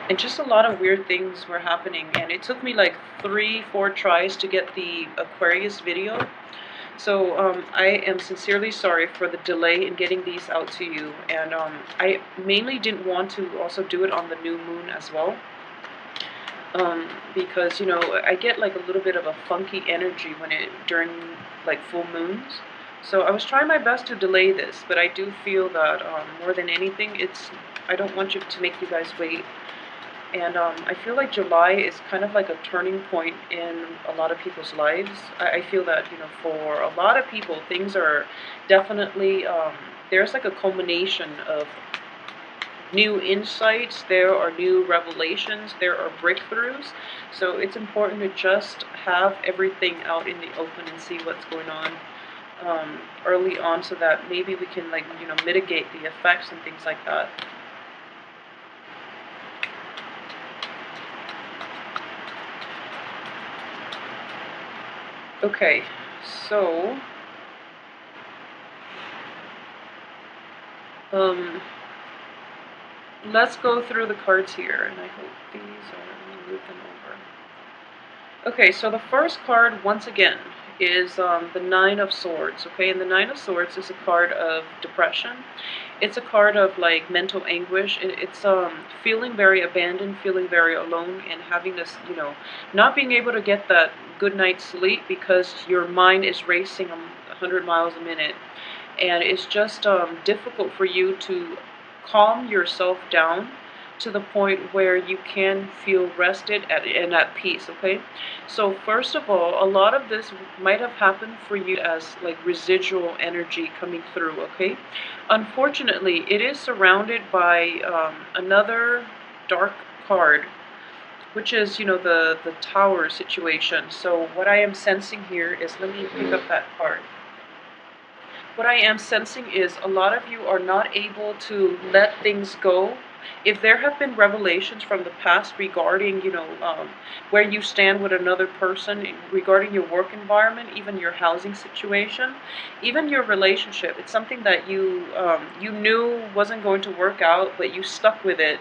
and just a lot of weird things were happening, and it took me like 3-4 tries to get the Aquarius video. So I am sincerely sorry for the delay in getting these out to you, and I mainly didn't want to also do it on the new moon as well, because I get like a little bit of a funky energy when it during like full moons. So I was trying my best to delay this, but I do feel that more than anything, I don't want to make you guys wait. And I feel like July is kind of like a turning point in a lot of people's lives. I feel that, for a lot of people, things are definitely, there's like a culmination of new insights, there are new revelations, there are breakthroughs. So it's important to just have everything out in the open and see what's going on early on, so that maybe we can like, mitigate the effects and things like that. Okay, so let's go through the cards here, and I hope these are, let me move them over. Okay, so the first card, once again, is the Nine of Swords, okay? And the Nine of Swords is a card of depression. It's a card of, like, mental anguish. It's feeling very abandoned, feeling very alone, and having this, not being able to get that good night's sleep because your mind is racing 100 miles a minute. And it's just difficult for you to calm yourself down to the point where you can feel rested and at peace, okay? So first of all, a lot of this might have happened for you as like residual energy coming through, okay? Unfortunately, it is surrounded by another dark card, which is, the tower situation. So what I am sensing here is, let me pick up that card. What I am sensing is a lot of you are not able to let things go. If there have been revelations from the past regarding, where you stand with another person, regarding your work environment, even your housing situation, even your relationship, it's something that you knew wasn't going to work out, but you stuck with it.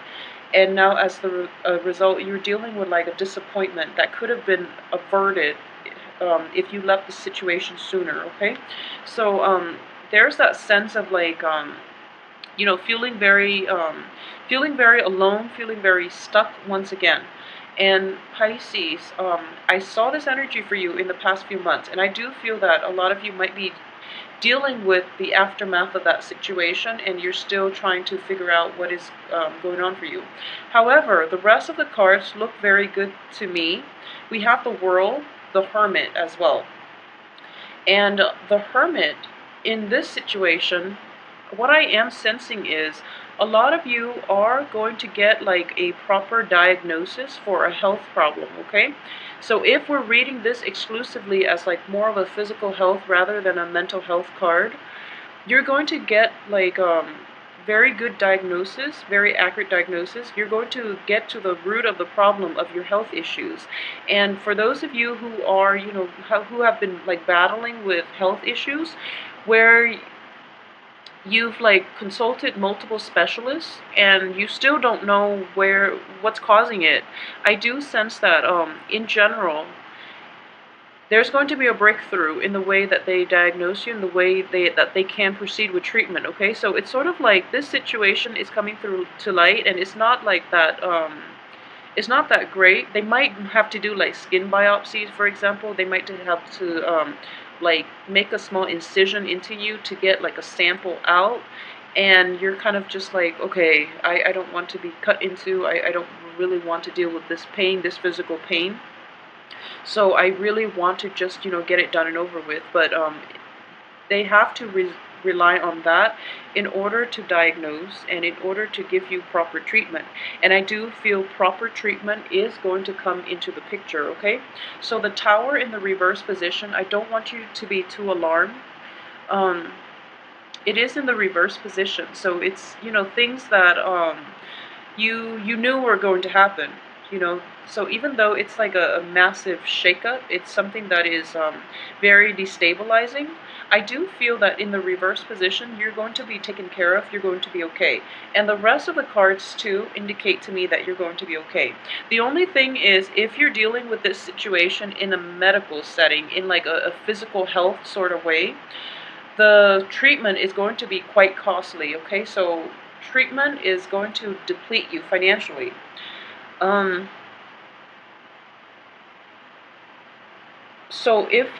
And now, as the result, you're dealing with like a disappointment that could have been averted if you left the situation sooner, okay? So there's that sense of like, feeling very alone, feeling very stuck once again. And Pisces, I saw this energy for you in the past few months, and I do feel that a lot of you might be dealing with the aftermath of that situation, and you're still trying to figure out what is going on for you. However, the rest of the cards look very good to me. We have the World, the Hermit as well. And the Hermit, in this situation, what I am sensing is a lot of you are going to get like a proper diagnosis for a health problem, okay? So if we're reading this exclusively as like more of a physical health rather than a mental health card, you're going to get like very good diagnosis, very accurate diagnosis. You're going to get to the root of the problem of your health issues. And for those of you who are, who have been like battling with health issues, where you've like consulted multiple specialists and you still don't know what's causing it, I do sense that in general there's going to be a breakthrough in the way that they diagnose you and the way that they can proceed with treatment, okay? So it's sort of like this situation is coming through to light, and it's not like that it's not that great. They might have to do like skin biopsies, for example. They might have to like make a small incision into you to get like a sample out, and you're kind of just like, okay, I don't want to be cut into. I don't really want to deal with this pain, this physical pain. So I really want to just, get it done and over with. But they have to rely on that in order to diagnose and in order to give you proper treatment. And I do feel proper treatment is going to come into the picture, okay? So the Tower in the reverse position, I don't want you to be too alarmed. It is in the reverse position, so it's, things that you knew were going to happen. So even though it's like a massive shakeup, it's something that is very destabilizing. I do feel that in the reverse position, you're going to be taken care of, you're going to be okay. And the rest of the cards too indicate to me that you're going to be okay. The only thing is, if you're dealing with this situation in a medical setting, in like a physical health sort of way, the treatment is going to be quite costly, okay? So treatment is going to deplete you financially. Um, So if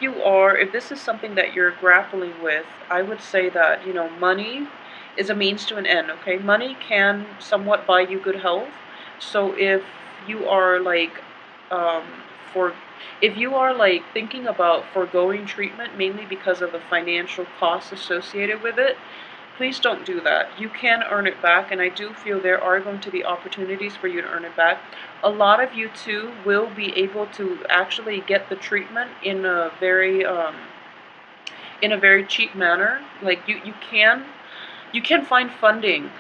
this is something that you're grappling with, I would say that, money is a means to an end, okay? Money can somewhat buy you good health. So you are like, um, for, if you are like thinking about foregoing treatment mainly because of the financial costs associated with it, please don't do that. You can earn it back, and I do feel there are going to be opportunities for you to earn it back. A lot of you too will be able to actually get the treatment in a very cheap manner. Like you can find funding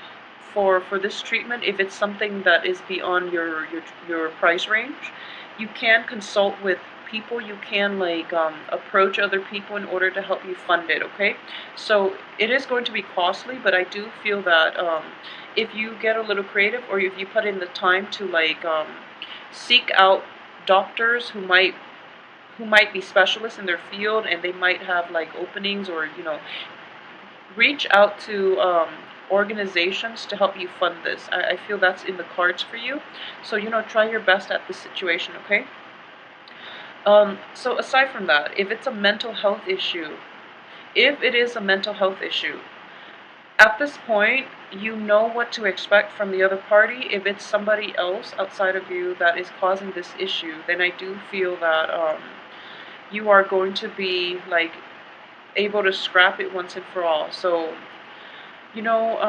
for this treatment if it's something that is beyond your price range. You can consult with people. You can like approach other people in order to help you fund it. Okay, so it is going to be costly, but I do feel that if you get a little creative, or if you put in the time to like seek out doctors who might be specialists in their field, and they might have like openings, or reach out to organizations to help you fund this. I feel that's in the cards for you. So, try your best at this situation, okay? So aside from that, if it is a mental health issue, at this point, you know what to expect from the other party. If it's somebody else outside of you that is causing this issue, then I do feel that you are going to be like able to scrap it once and for all. So, you know,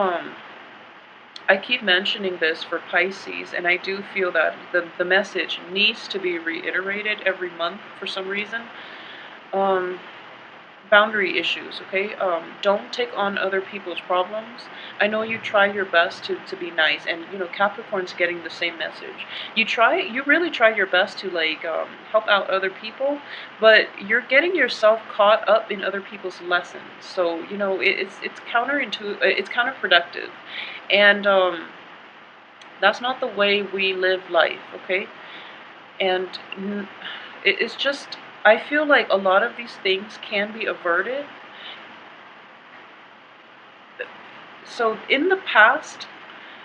I keep mentioning this for Pisces, and I do feel that the message needs to be reiterated every month for some reason. Um, Boundary issues, okay? Don't take on other people's problems. I know you try your best to be nice, and Capricorn's getting the same message. You really try your best to like help out other people, but you're getting yourself caught up in other people's lessons. So it's counterproductive, and that's not the way we live life, okay? And it's just, I feel like a lot of these things can be averted. So in the past,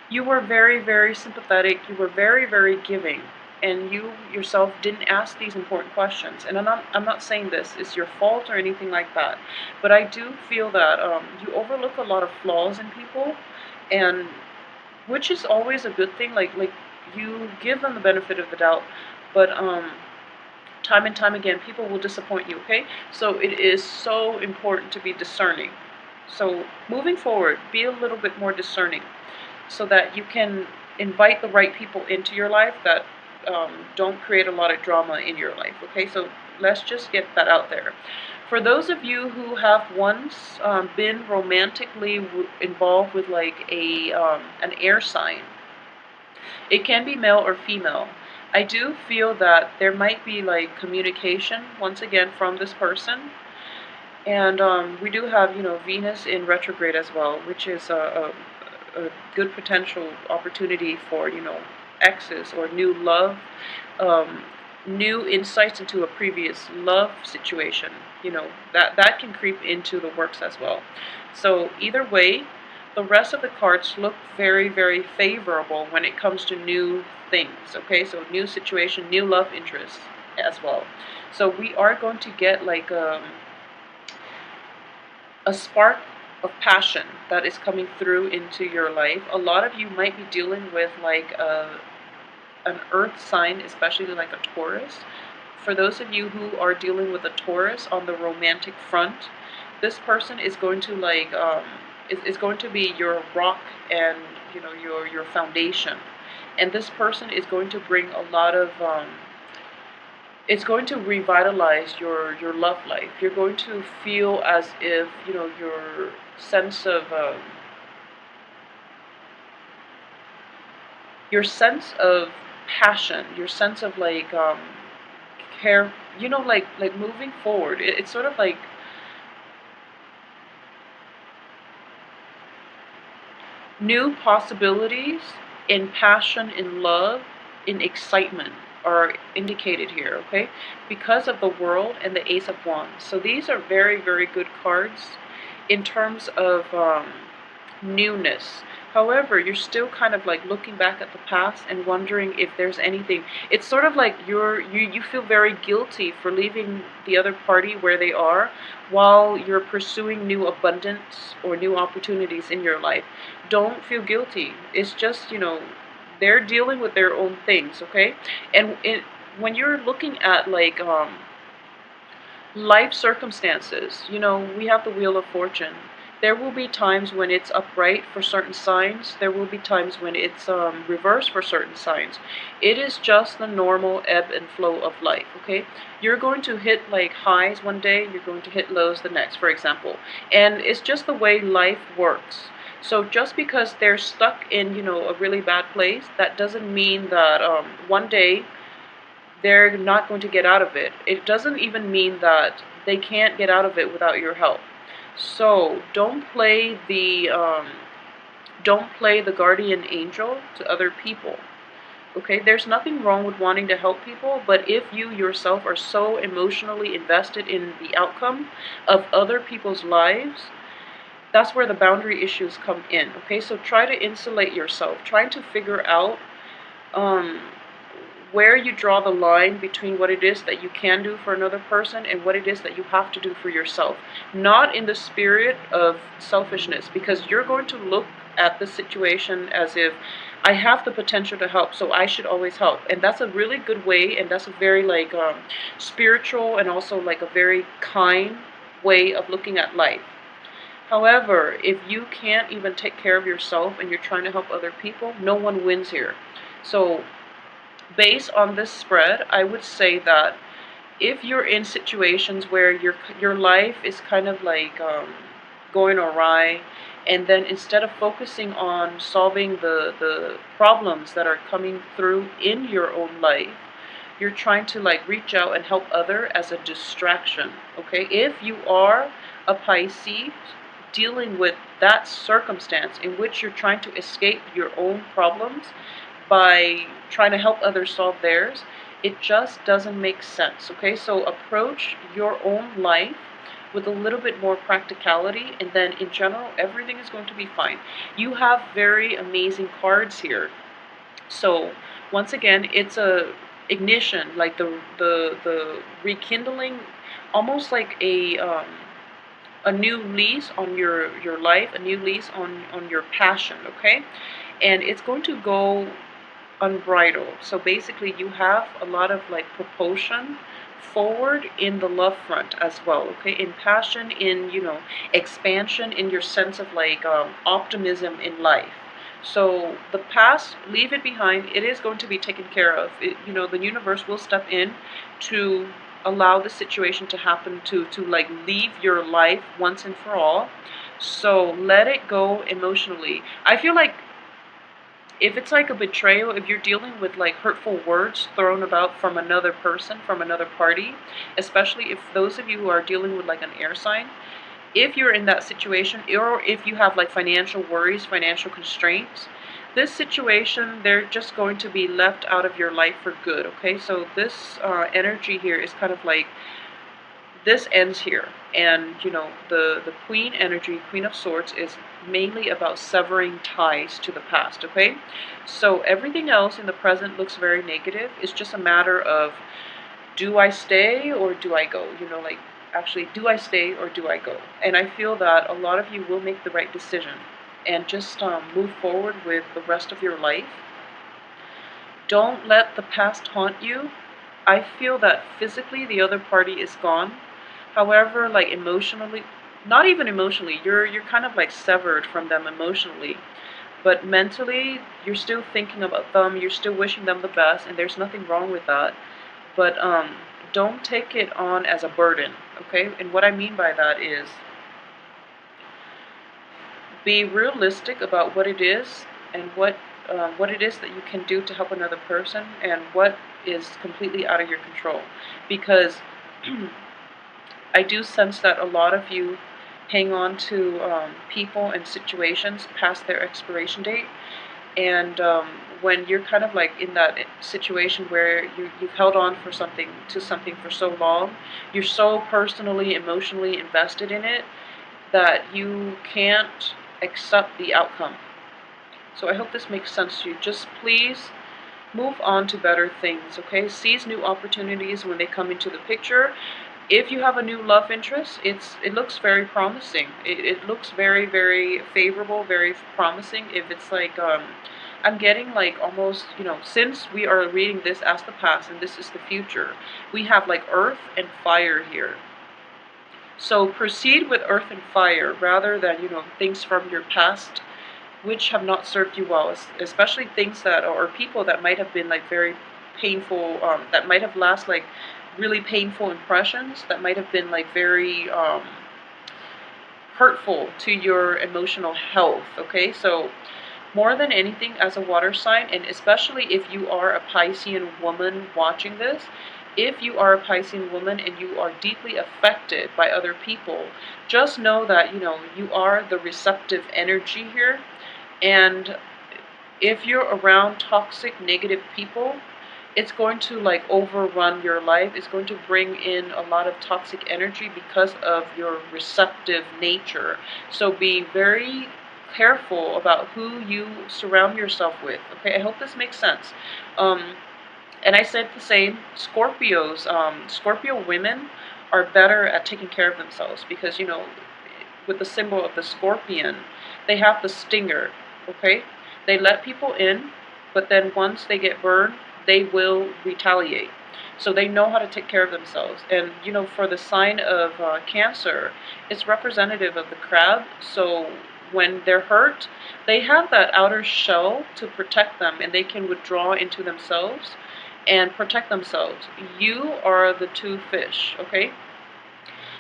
you were very, very sympathetic, you were very, very giving, and you yourself didn't ask these important questions. And I'm not saying this is your fault or anything like that, but I do feel that you overlook a lot of flaws in people, and which is always a good thing. Like you give them the benefit of the doubt, but time and time again, people will disappoint you, okay? So it is so important to be discerning. So moving forward, be a little bit more discerning so that you can invite the right people into your life that don't create a lot of drama in your life, okay? So let's just get that out there. For those of you who have once been romantically involved with like an air sign, it can be male or female. I do feel that there might be like communication once again from this person, and we do have Venus in retrograde as well, which is a good potential opportunity for exes or new love, um, new insights into a previous love situation. That can creep into the works as well. So either way, the rest of the cards look very, very favorable when it comes to new things, okay? So new situation, new love interests as well. So we are going to get like a spark of passion that is coming through into your life. A lot of you might be dealing with like an earth sign, especially like a Taurus. For those of you who are dealing with a Taurus on the romantic front, this person is going to like is going to be your rock, and your foundation. And this person is going to bring a lot of it's going to revitalize your love life. You're going to feel as if sense of um, your sense of passion, your sense of like care, like moving forward. It's sort of like New possibilities in passion, in love, in excitement are indicated here, okay? Because of the World and the Ace of Wands. So these are very, very good cards in terms of newness. However, you're still kind of like looking back at the past and wondering if there's anything. It's sort of like you feel very guilty for leaving the other party where they are while you're pursuing new abundance or new opportunities in your life. Don't feel guilty. It's just, they're dealing with their own things, okay? And when you're looking at like life circumstances, we have the Wheel of Fortune. There will be times when it's upright for certain signs. There will be times when it's reversed for certain signs. It is just the normal ebb and flow of life, okay? You're going to hit like highs one day, you're going to hit lows the next, for example. And it's just the way life works. So just because they're stuck in, a really bad place, that doesn't mean that one day they're not going to get out of it. It doesn't even mean that they can't get out of it without your help. So don't play the guardian angel to other people. Okay, there's nothing wrong with wanting to help people, but if you yourself are so emotionally invested in the outcome of other people's lives, that's where the boundary issues come in. Okay, so try to insulate yourself, trying to figure out um, where you draw the line between what it is that you can do for another person and what it is that you have to do for yourself. Not in the spirit of selfishness, because you're going to look at the situation as if I have the potential to help, so I should always help. And that's a really good way, and that's a very like spiritual and also like a very kind way of looking at life. However, if you can't even take care of yourself and you're trying to help other people, no one wins here. So based on this spread, I would say that if you're in situations where your life is kind of like going awry, and then instead of focusing on solving the problems that are coming through in your own life, you're trying to like reach out and help other as a distraction, okay? If you are a Pisces dealing with that circumstance in which you're trying to escape your own problems by trying to help others solve theirs, it just doesn't make sense, okay? So approach your own life with a little bit more practicality, and then in general, everything is going to be fine. You have very amazing cards here. So once again, it's a ignition, like the rekindling, almost like a new lease on your life, a new lease on your passion, okay? And it's going to go unbridled. So basically you have a lot of like propulsion forward in the love front as well, okay? In passion, in, expansion, in your sense of like optimism in life. So the past, leave it behind. It is going to be taken care of. The universe will step in to allow the situation to happen, to like leave your life once and for all. So let it go emotionally. I feel like if it's like a betrayal, if you're dealing with like hurtful words thrown about from another person, from another party, especially if those of you who are dealing with like an air sign, if you're in that situation, or if you have like financial worries, financial constraints, this situation, they're just going to be left out of your life for good, okay? So this energy here is kind of like, this ends here. And the queen energy, Queen of Swords, is mainly about severing ties to the past, okay? So everything else in the present looks very negative. It's just a matter of, do I stay or do I go? Like, actually, do I stay or do I go? And I feel that a lot of you will make the right decision and just move forward with the rest of your life. Don't let the past haunt you. I feel that physically the other party is gone. However, like emotionally, not even emotionally, you're kind of like severed from them emotionally. But mentally, you're still thinking about them, you're still wishing them the best, and there's nothing wrong with that. But don't take it on as a burden, okay? And what I mean by that is, be realistic about what it is and what it is that you can do to help another person, and what is completely out of your control. Because I do sense that a lot of you hang on to people and situations past their expiration date. And when you're kind of like in that situation where you've held on for something to something for so long, you're so personally, emotionally invested in it that you can't accept the outcome. So I hope this makes sense to you. Just please move on to better things, okay? Seize new opportunities when they come into the picture. If you have a new love interest, it looks very promising. It looks very, very favorable, very promising. If it's like, I'm getting like almost, since we are reading this as the past and this is the future, we have like earth and fire here. So proceed with earth and fire rather than, things from your past which have not served you well, especially things that, or people that might have been like very painful, that might have last like really painful impressions, that might have been like very hurtful to your emotional health, okay? So more than anything, as a water sign, and especially if you are a Piscean woman watching this, if you are a Piscean woman and you are deeply affected by other people, just know that, you are the receptive energy here. And if you're around toxic, negative people, it's going to like overrun your life. It's going to bring in a lot of toxic energy because of your receptive nature. So be very careful about who you surround yourself with. Okay, I hope this makes sense. And I said the same. Scorpio women are better at taking care of themselves because, with the symbol of the scorpion, they have the stinger, okay? They let people in, but then once they get burned, they will retaliate. So they know how to take care of themselves. And, for the sign of Cancer, it's representative of the crab. So when they're hurt, they have that outer shell to protect them, and they can withdraw into themselves and protect themselves. You are the two fish, okay?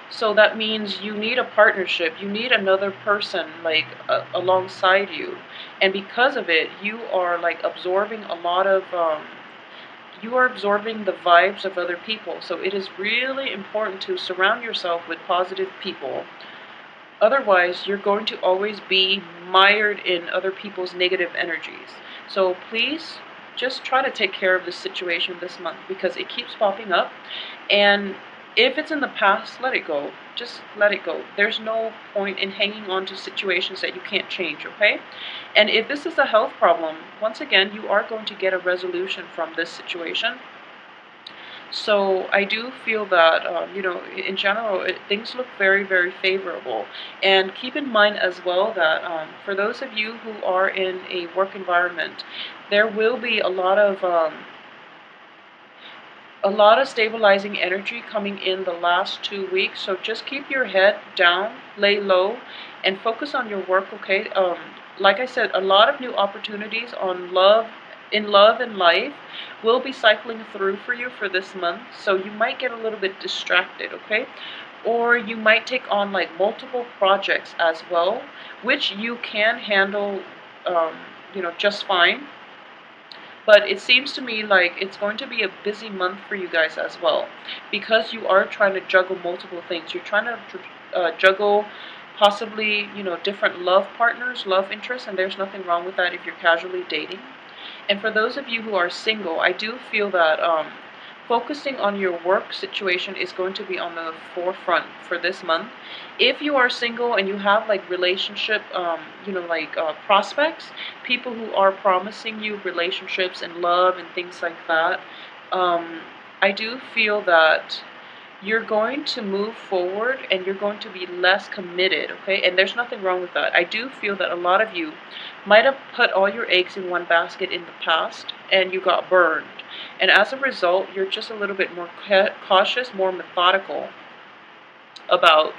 So that means you need a partnership. You need another person like alongside you, and because of it, you are like absorbing a lot of. You are absorbing the vibes of other people. So it is really important to surround yourself with positive people. Otherwise, you're going to always be mired in other people's negative energies. So please just try to take care of this situation this month because it keeps popping up. And if it's in the past, let it go. Just let it go. There's no point in hanging on to situations that you can't change, okay? And if this is a health problem, once again, you are going to get a resolution from this situation. So I do feel that, in general, things look very, very favorable. And keep in mind as well that for those of you who are in a work environment, there will be a lot of stabilizing energy coming in the last 2 weeks. So just keep your head down, lay low, and focus on your work, okay? Like I said, a lot of new opportunities in love and life will be cycling through for you for this month. So you might get a little bit distracted, okay? Or you might take on like multiple projects as well, which you can handle, just fine. But it seems to me like it's going to be a busy month for you guys as well, because you are trying to juggle multiple things. You're trying to juggle possibly, different love partners, love interests, and there's nothing wrong with that if you're casually dating. And for those of you who are single, I do feel that focusing on your work situation is going to be on the forefront for this month. If you are single and you have like relationship, prospects, people who are promising you relationships and love and things like that, I do feel that you're going to move forward and you're going to be less committed, okay? And there's nothing wrong with that. I do feel that a lot of you might have put all your eggs in one basket in the past and you got burned. And as a result, you're just a little bit more cautious, more methodical about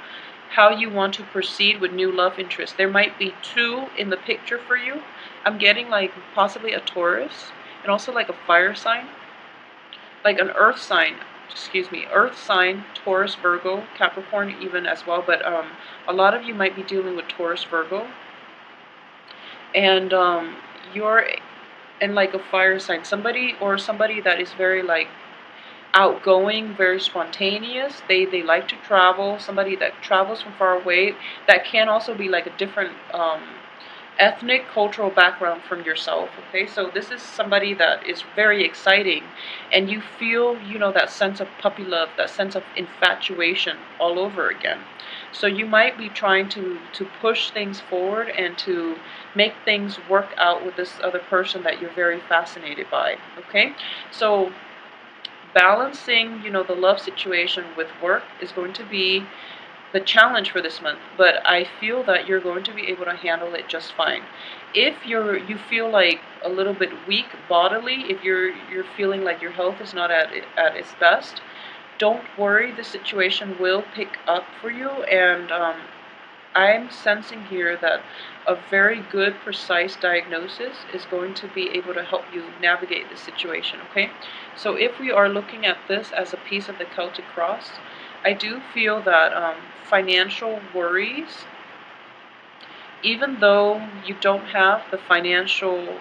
how you want to proceed with new love interests. There might be two in the picture for you. I'm getting like possibly a Taurus and also like a fire sign, like an earth sign. Earth sign, Taurus, Virgo, Capricorn even as well, but a lot of you might be dealing with Taurus, Virgo, and you're in like a fire sign, somebody that is very like outgoing, very spontaneous. They like to travel. Somebody that travels from far away. That can also be like a different ethnic, cultural background from yourself. Okay, so this is somebody that is very exciting, and you feel, that sense of puppy love, that sense of infatuation all over again. So you might be trying to push things forward and to make things work out with this other person that you're very fascinated by. Okay, so balancing, the love situation with work is going to be the challenge for this month, but I feel that you're going to be able to handle it just fine. If you feel like a little bit weak bodily, if you're feeling like your health is not at its best, don't worry. The situation will pick up for you, and I'm sensing here that a very good, precise diagnosis is going to be able to help you navigate the situation, okay? So if we are looking at this as a piece of the Celtic cross, I do feel that financial worries, even though you don't have the financial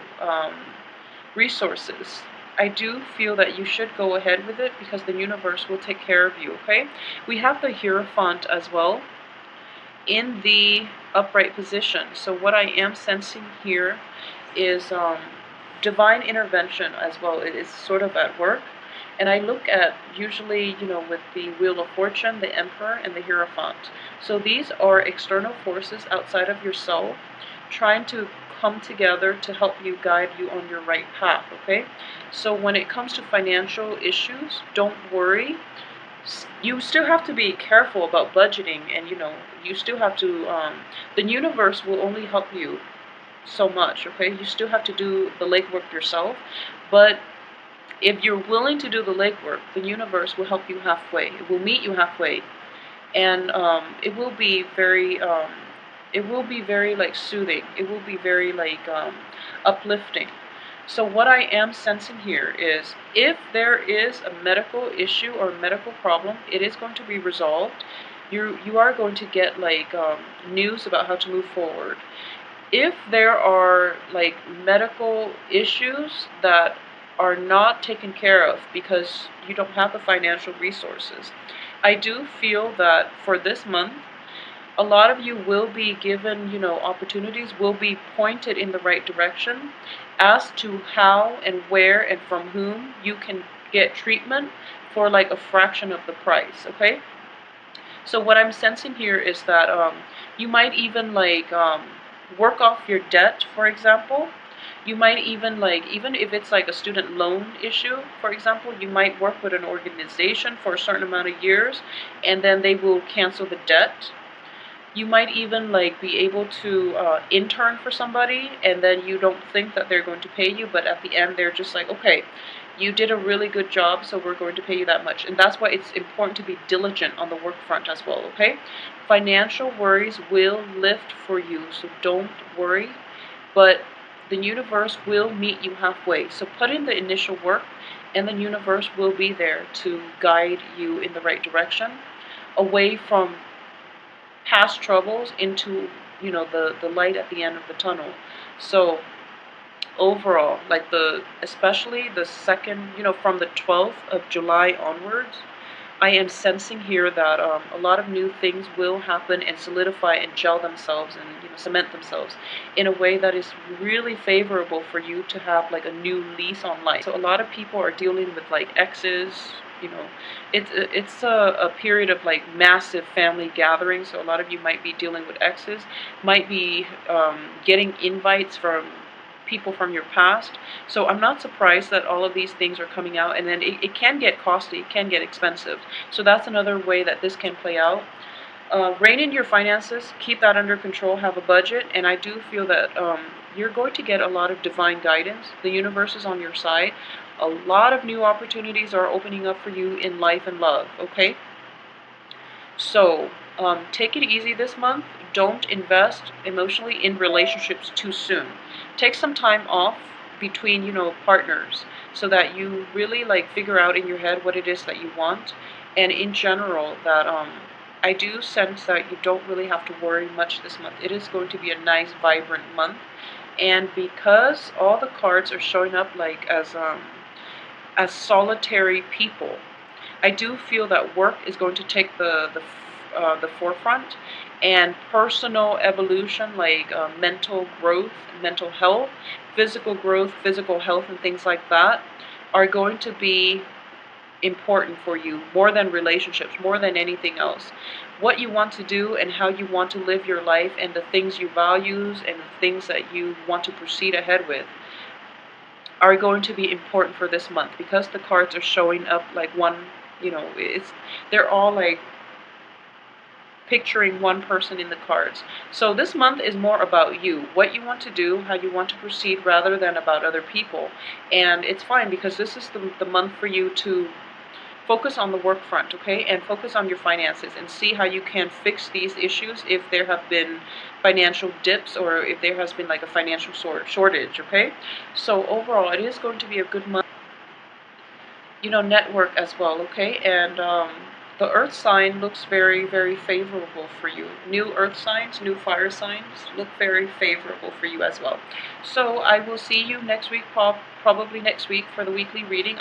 resources, I do feel that you should go ahead with it because the universe will take care of you, okay? We have the Hierophant as well in the upright position. So what I am sensing here is divine intervention as well. It is sort of at work. And I look at usually, with the Wheel of Fortune, the Emperor, and the Hierophant. So these are external forces outside of yourself trying to come together to help you, guide you on your right path, okay? So when it comes to financial issues, don't worry. You still have to be careful about budgeting, and you still have to the universe will only help you so much, okay? You still have to do the legwork yourself, but if you're willing to do the legwork, the universe will help you halfway. It will meet you halfway, and it will be very like soothing. It will be very like uplifting. So what I am sensing here is if there is a medical issue or a medical problem, it is going to be resolved. You are going to get like news about how to move forward. If there are like medical issues that are not taken care of because you don't have the financial resources, I do feel that for this month, a lot of you will be given, opportunities, will be pointed in the right direction as to how and where and from whom you can get treatment for like a fraction of the price, okay? So what I'm sensing here is that you might even like work off your debt, for example. You might even like, even if it's like a student loan issue, for example, you might work with an organization for a certain amount of years and then they will cancel the debt. You might even like be able to intern for somebody and then you don't think that they're going to pay you, but at the end they're just like, okay, you did a really good job, so we're going to pay you that much. And that's why it's important to be diligent on the work front as well, okay? Financial worries will lift for you, so don't worry, but the universe will meet you halfway. So put in the initial work and the universe will be there to guide you in the right direction, away from past troubles into, the light at the end of the tunnel. So overall, like especially the second, from the 12th of July onwards, I am sensing here that a lot of new things will happen and solidify and gel themselves and cement themselves in a way that is really favorable for you to have like a new lease on life. So a lot of people are dealing with like exes. It's a period of like massive family gatherings. So a lot of you might be dealing with exes, might be getting invites from people from your past. So I'm not surprised that all of these things are coming out, and then it can get costly, it can get expensive. So that's another way that this can play out. Rein in your finances, keep that under control, have a budget, and I do feel that you're going to get a lot of divine guidance. The universe is on your side. A lot of new opportunities are opening up for you in life and love, okay? So take it easy this month. Don't invest emotionally in relationships too soon. Take some time off between, partners so that you really like figure out in your head what it is that you want. And in general, that I do sense that you don't really have to worry much this month. It is going to be a nice, vibrant month. And because all the cards are showing up like as solitary people, I do feel that work is going to take the forefront, and personal evolution, like mental growth, mental health, physical growth, physical health, and things like that, are going to be important for you more than relationships, more than anything else. What you want to do and how you want to live your life, and the things you values and the things that you want to proceed ahead with, are going to be important for this month, because the cards are showing up like one, they're all like picturing one person in the cards. So this month is more about you, what you want to do, how you want to proceed, rather than about other people. And it's fine, because this is the month for you to focus on the work front, okay? And focus on your finances and see how you can fix these issues if there have been financial dips, or if there has been like a financial shortage, okay? So overall, it is going to be a good month. Network as well, okay? And the earth sign looks very, very favorable for you. New earth signs, new fire signs look very favorable for you as well. So I will see you next week, probably next week, for the weekly reading.